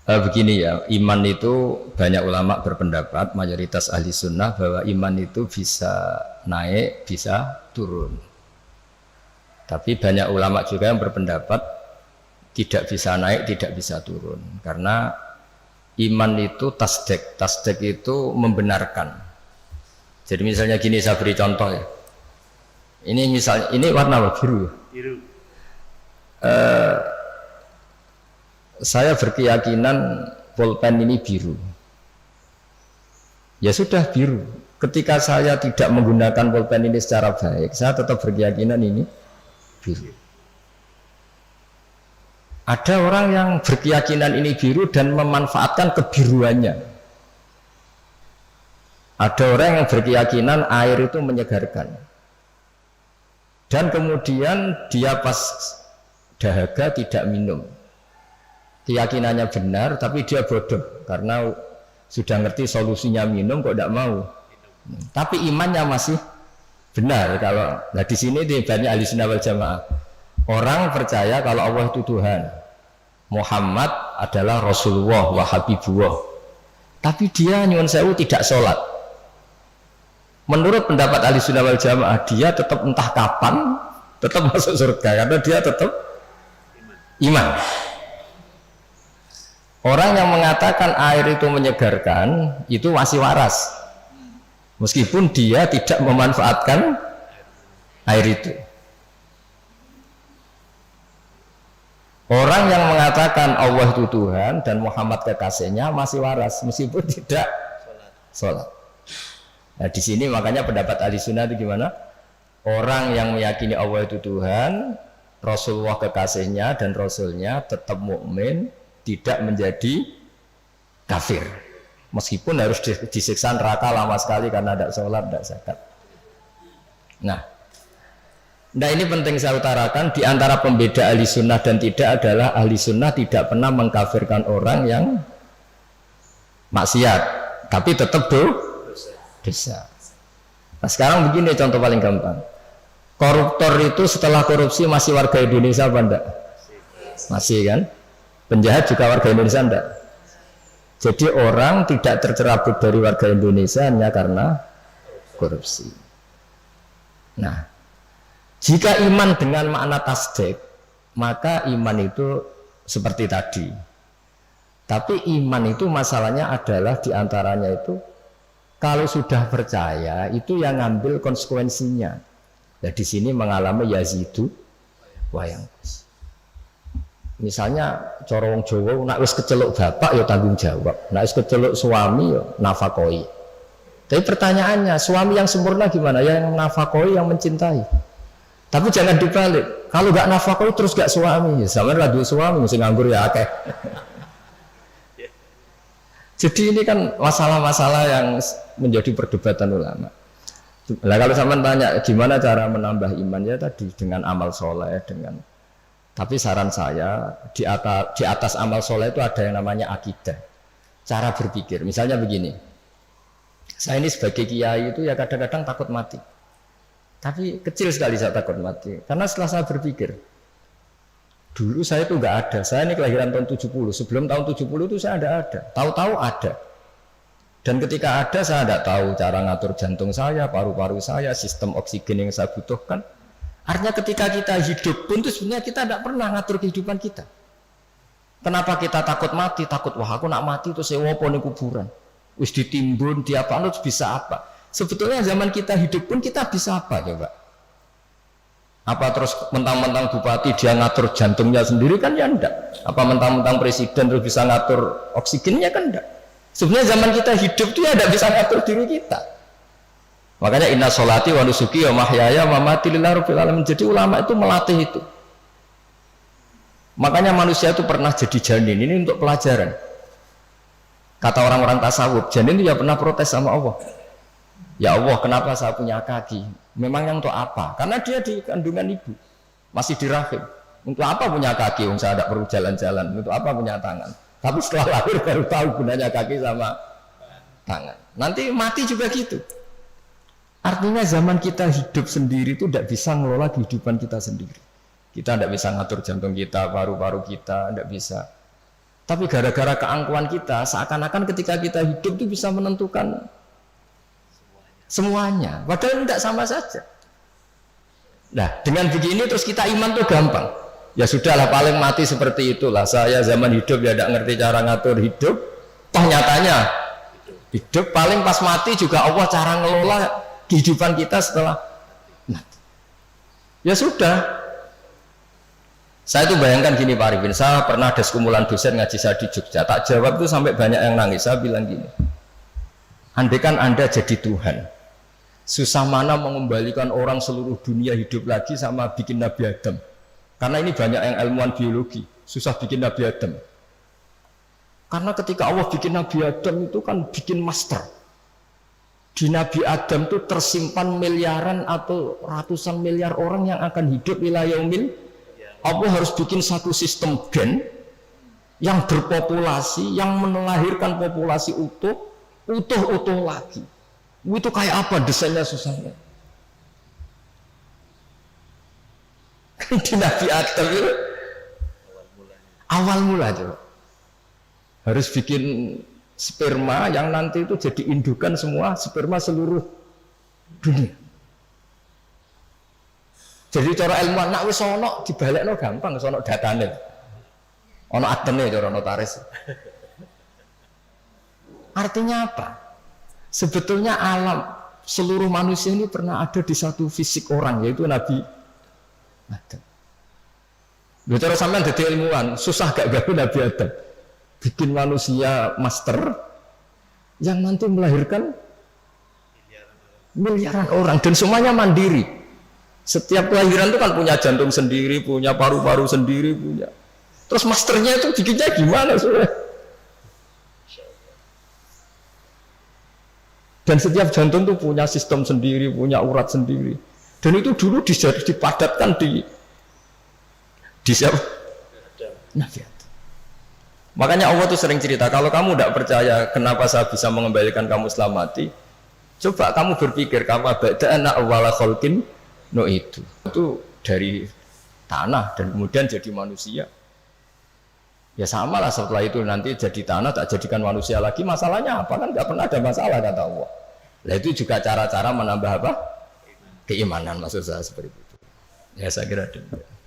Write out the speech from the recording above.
Begini ya, iman itu banyak ulama berpendapat, mayoritas ahli sunnah bahwa iman itu bisa naik, bisa turun. Tapi banyak ulama juga yang berpendapat tidak bisa naik, tidak bisa turun. Karena iman itu tasdek, tasdek itu membenarkan. Jadi misalnya gini, saya beri contoh ya. Ini misalnya, ini warna apa? Biru. Biru. Saya berkeyakinan pulpen ini biru. Ya sudah biru. Ketika saya tidak menggunakan pulpen ini secara baik, saya tetap berkeyakinan ini biru. Ada orang yang berkeyakinan ini biru dan memanfaatkan kebiruannya. Ada orang yang berkeyakinan air itu menyegarkan. Dan kemudian dia pas dahaga tidak minum. Keyakinannya benar, tapi dia bodoh karena sudah ngerti solusinya minum kok tidak mau. Tapi imannya masih benar. Kalau nah di sini banyak ahli sunnah wal jamaah. Orang percaya kalau Allah itu Tuhan, Muhammad adalah Rasulullah wa Habibullah. Tapi dia nyuwun sewu tidak sholat. Menurut pendapat ahli sunnah wal jamaah, dia tetap entah kapan tetap masuk surga karena dia tetap iman. Orang yang mengatakan air itu menyegarkan itu masih waras, meskipun dia tidak memanfaatkan air itu. Orang yang mengatakan Allah itu Tuhan dan Muhammad kekasihnya masih waras, meskipun tidak sholat. Nah di sini makanya pendapat ahli sunnah itu gimana? Orang yang meyakini Allah itu Tuhan, Rasulullah kekasihnya dan Rasulnya tetap mukmin, tidak menjadi kafir meskipun harus disiksa neraka lama sekali karena tidak sholat, tidak zakat. Nah ini penting saya utarakan, di antara pembeda ahli sunnah dan tidak adalah ahli sunnah tidak pernah mengkafirkan orang yang maksiat tapi tetap dosa. Nah sekarang begini contoh paling gampang, koruptor itu setelah korupsi masih warga Indonesia apa enggak? Masih kan? Penjahat juga warga Indonesia enggak? Jadi orang tidak tercerabut dari warga Indonesia hanya karena korupsi. Nah, jika iman dengan makna tasdek, maka iman itu seperti tadi. Tapi iman itu masalahnya adalah diantaranya itu kalau sudah percaya itu yang ngambil konsekuensinya. Nah, di sini mengalami yazidu wayangkus. Misalnya cara wong Jawa nek wis keceluk bapak ya tanggung jawab, nek wis keceluk suami ya nafakoi. Tapi pertanyaannya, suami yang sempurna gimana? Yang nafakoi, yang mencintai. Tapi jangan dibalik, kalau gak nafakoi terus gak suami, ya sama lah duwe suami mesti nganggur ya akeh. Jadi ini kan masalah-masalah yang menjadi perdebatan ulama. Nah kalau sampean tanya gimana cara menambah iman, ya tadi dengan amal soleh, dengan. Tapi saran saya di atas amal soleh itu ada yang namanya akidah, cara berpikir. Misalnya begini, saya ini sebagai kiai itu ya kadang-kadang takut mati. Tapi kecil sekali saya takut mati, karena setelah saya berpikir, dulu saya itu nggak ada. Saya ini kelahiran tahun 70, sebelum tahun 70 itu saya ada. Tahu-tahu ada. Dan ketika ada saya tidak tahu cara ngatur jantung saya, paru-paru saya, sistem oksigen yang saya butuhkan. Artinya ketika kita hidup pun itu sebenarnya kita tidak pernah ngatur kehidupan kita. Kenapa kita takut mati? Takut wah aku nak mati itu saya wopo ning kuburan. Wis ditimbun, diapa terus bisa apa? Sebetulnya zaman kita hidup pun kita bisa apa coba? Apa terus mentang-mentang bupati dia ngatur jantungnya sendiri kan ya enggak? Apa mentang-mentang presiden terus bisa ngatur oksigennya kan enggak? Sebenarnya zaman kita hidup itu ya enggak bisa ngatur diri kita. Makanya inna sholati wa nusuki wa mahyaya wa mamati lillahi rabbil alamin. Jadi ulama itu melatih itu. Makanya manusia itu pernah jadi janin, ini untuk pelajaran. Kata orang-orang tasawuf, janin itu ya pernah protes sama Allah. Ya Allah, kenapa saya punya kaki? Memangnya untuk apa? Karena dia di kandungan ibu, masih di rahim. Untuk apa punya kaki? Saya tidak perlu jalan-jalan. Untuk apa punya tangan? Tapi setelah lahir baru tahu gunanya kaki sama tangan. Nanti mati juga gitu. Artinya zaman kita hidup sendiri itu tidak bisa ngelola kehidupan kita sendiri. Kita tidak bisa ngatur jantung kita, paru-paru kita, tidak bisa. Tapi gara-gara keangkuhan kita, seakan-akan ketika kita hidup itu bisa menentukan semuanya. Padahal tidak sama saja. Nah, dengan begini terus kita iman tuh gampang. Ya sudahlah, paling mati seperti itulah. Saya zaman hidup ya tidak ngerti cara ngatur hidup. Toh nyatanya hidup paling pas mati juga Allah cara ngelola kehidupan kita setelah mati. Ya sudah. Saya tuh bayangkan gini Pak Arifin, saya pernah ada sekumpulan dosen ngaji saya di Jogja, tak jawab tuh sampai banyak yang nangis. Saya bilang gini, andai kan Anda jadi Tuhan, susah mana mengembalikan orang seluruh dunia hidup lagi sama bikin Nabi Adam. Karena ini banyak yang ilmuwan biologi, susah bikin Nabi Adam. Karena ketika Allah bikin Nabi Adam itu kan bikin master. Di Nabi Adam itu tersimpan miliaran atau ratusan miliar orang yang akan hidup ila yaumil. Allah harus bikin satu sistem gen yang berpopulasi, yang melahirkan populasi utuh lagi. Itu kayak apa desainnya susahnya? Di Nabi Adam itu awal mula coba. Harus bikin sperma yang nanti itu jadi indukan semua sperma seluruh dunia. Jadi cara ilmuwan nak wis ana dibalekno gampang, sono datane. Ana adene cara notaris. Artinya apa? Sebetulnya alam seluruh manusia ini pernah ada di satu fisik orang, yaitu Nabi Adam. Lho cara sampean dadi ilmuwan, susah gak gawe Nabi Adam. Bikin manusia master yang nanti melahirkan miliaran orang dan semuanya mandiri. Setiap kelahiran itu kan punya jantung sendiri, punya paru-paru sendiri, punya. Terus masternya itu bikinnya gimana sudah? Dan setiap jantung itu punya sistem sendiri, punya urat sendiri. Dan itu dulu dipadatkan di siapa? Nabi Adam. Makanya Allah tuh sering cerita, kalau kamu tidak percaya kenapa saya bisa mengembalikan kamu setelah mati, coba kamu berpikir, kamu bada'ana awwala khalqin no itu dari tanah dan kemudian jadi manusia. Ya sama lah setelah itu nanti jadi tanah tak jadikan manusia lagi. Masalahnya apa? Kan nggak pernah ada masalah kata Allah. Nah itu juga cara-cara menambah apa? Keimanan maksud saya seperti itu. Ya saya kira demikian.